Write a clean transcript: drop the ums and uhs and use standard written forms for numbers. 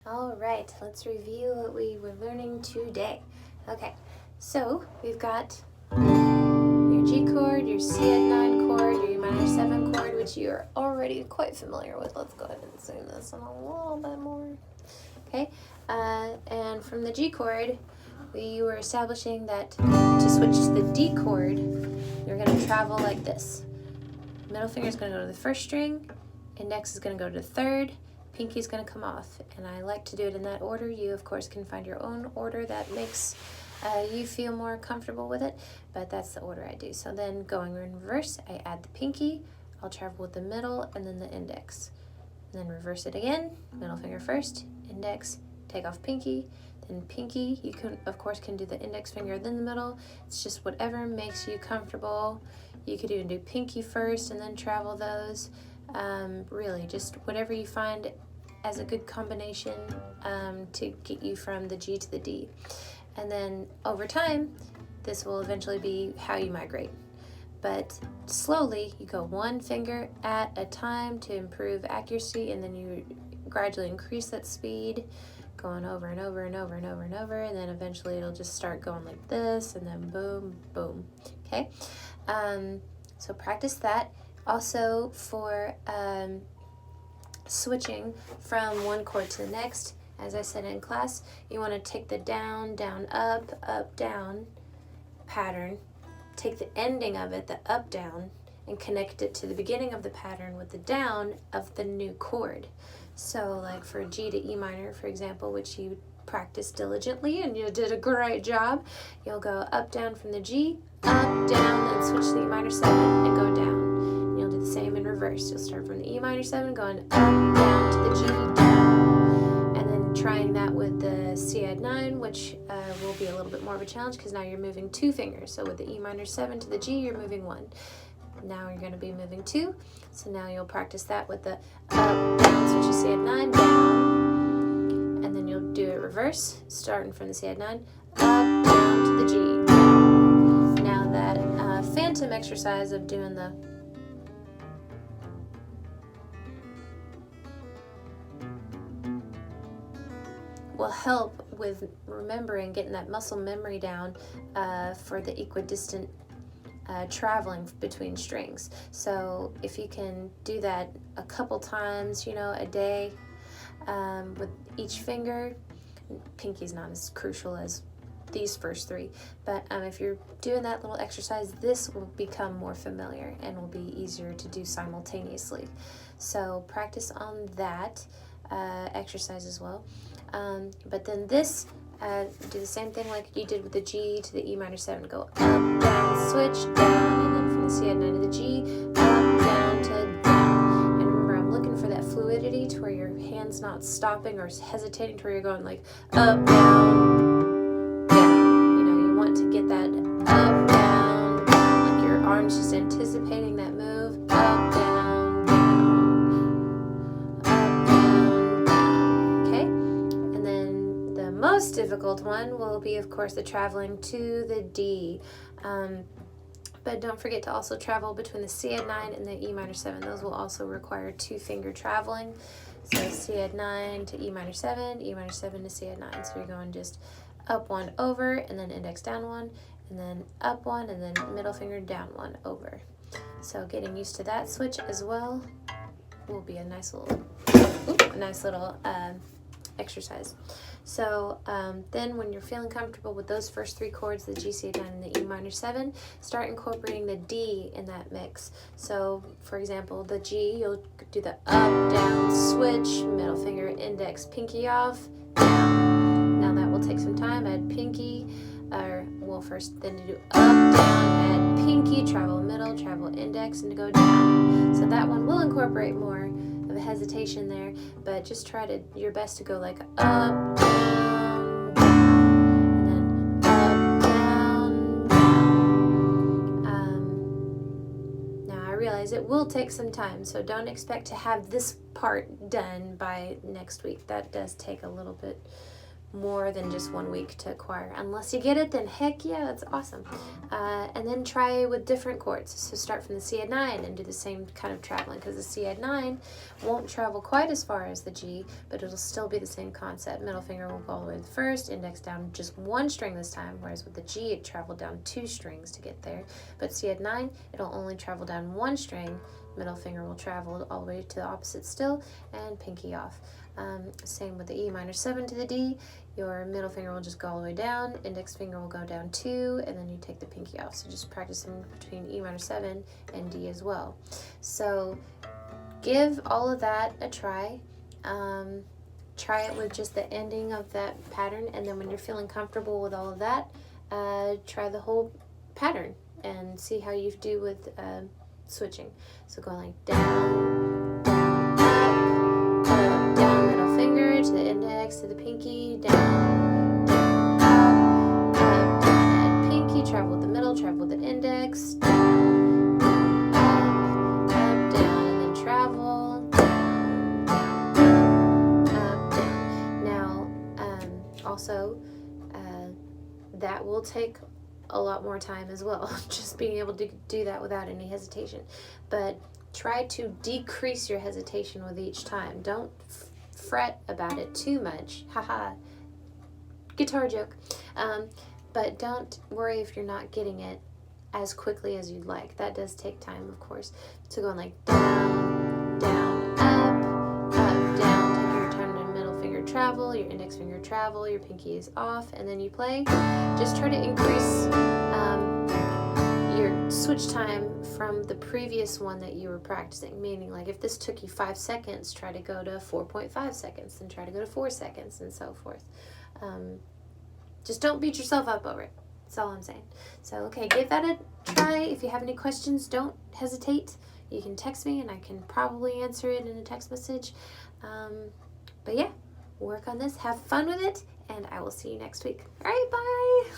All right, let's review what we were learning today. Okay, so we've got your G chord, your C9 chord, your E minor 7 chord, which you are already quite familiar with. Let's go ahead and zoom this in a little bit more. Okay, and from the G chord, we were establishing that to switch to the D chord, you're going to travel like this. Middle finger is going to go to the first string, index is going to go to the third, pinky is going to come off, and I like to do it in that order. You, of course, can find your own order that makes you feel more comfortable with it, but that's the order I do. So then going in reverse, I add the pinky, I'll travel with the middle and then the index. And then reverse it again, middle finger first, index, take off pinky, then pinky. You can, of course, can do the index finger then the middle. It's just whatever makes you comfortable. You could even do pinky first and then travel those. Really, just whatever you find as a good combination to get you from the G to the D. And then over time, this will eventually be how you migrate. But slowly, you go one finger at a time to improve accuracy, and then you gradually increase that speed, going over and over and over and over and over, and then eventually it'll just start going like this, and then boom, boom, okay? So practice that. Also for switching from one chord to the next, as I said in class, you want to take the down, down, up, down pattern, take the ending of it, the up, down, and connect it to the beginning of the pattern with the down of the new chord. So like for G to E minor, for example, which you practiced diligently and you did a great job, you'll go up, down from the G, up, down, then switch to the E minor 7 and go down. And you'll do the same in reverse. You'll start from the E minor 7 going up, down to the G, down. And then trying that with the C9, which will be a little bit more of a challenge because now you're moving two fingers. So with the E minor 7 to the G, you're moving one. Now you're going to be moving two. So now you'll practice that with the up, down, switch to C9, down. And then you'll do it reverse, starting from the C9, up, down to the G. Now that phantom exercise of doing the will help with remembering, getting that muscle memory down for the equidistant traveling between strings. So if you can do that a couple times, a day with each finger, pinky's not as crucial as these first three, but if you're doing that little exercise, this will become more familiar and will be easier to do simultaneously. So practice on that exercise as well. But then this, do the same thing like you did with the G to the E minor 7. Go up, down, switch, down, and then from the C9 to the G, up, down to down. And remember, I'm looking for that fluidity to where your hand's not stopping or hesitating, to where you're going like up, down, down. You want to get that up, down, down, like your arm's just anticipating that move, up, down, down, up, down, down, okay? And then the most difficult one will be, of course, the traveling to the D. But don't forget to also travel between the C9 and the E minor 7. Those will also require two finger traveling. So C9 to E minor 7, E minor 7 to C9. So you're going just up one over, and then index down one, and then up one, and then middle finger down one over. So getting used to that switch as well will be a nice little exercise. So then when you're feeling comfortable with those first three chords, the G, C9, and the E minor 7, start incorporating the D in that mix. So for example, the G, you'll do the up, down, switch, middle finger, index, pinky off, down. Now that will take some time. Add pinky, first then to do up, down, add pinky, travel middle, travel index, and to go down. So that one will incorporate more of a hesitation there, but just try your best to go like up, down, down, and then up, down, down. Now I realize it will take some time, so don't expect to have this part done by next week. That does take a little bit more than just 1 week to acquire. Unless you get it, then heck yeah, that's awesome. And then try with different chords. So start from the C add 9 and do the same kind of traveling, because the C add 9 won't travel quite as far as the G, but it'll still be the same concept. Middle finger will go all the way to the first, index down just 1 string this time, whereas with the G it traveled down 2 strings to get there. But C add 9, it'll only travel down 1 string. Middle finger will travel all the way to the opposite still, and pinky off. Same with the E minor 7 to the D. Your middle finger will just go all the way down, index finger will go down 2, and then you take the pinky off. So just practicing between E minor 7 and D as well. So give all of that a try. Try it with just the ending of that pattern, and then when you're feeling comfortable with all of that, try the whole pattern and see how you do with switching. So going like down, down, up, down, middle finger to the index to the pinky, down, down, up, down, add pinky, travel with the middle, travel with the index, down, up, down, and then travel, down, up, down. Now, also, that will take a lot more time as well, just being able to do that without any hesitation. But try to decrease your hesitation with each time. Don't fret about it too much. Haha, guitar joke. But don't worry if you're not getting it as quickly as you'd like. That does take time, of course. So going like down, down, up, down. Take your time to middle finger travel, your index finger travel, your pinky is off, and then you play. Just try to increase your switch time from the previous one that you were practicing. Meaning, like, if this took you 5 seconds, try to go to 4.5 seconds, and try to go to 4 seconds, and so forth. Just don't beat yourself up over it. That's all I'm saying. So, okay, give that a try. If you have any questions, don't hesitate. You can text me, and I can probably answer it in a text message. But yeah, work on this, have fun with it, and I will see you next week. All right, bye.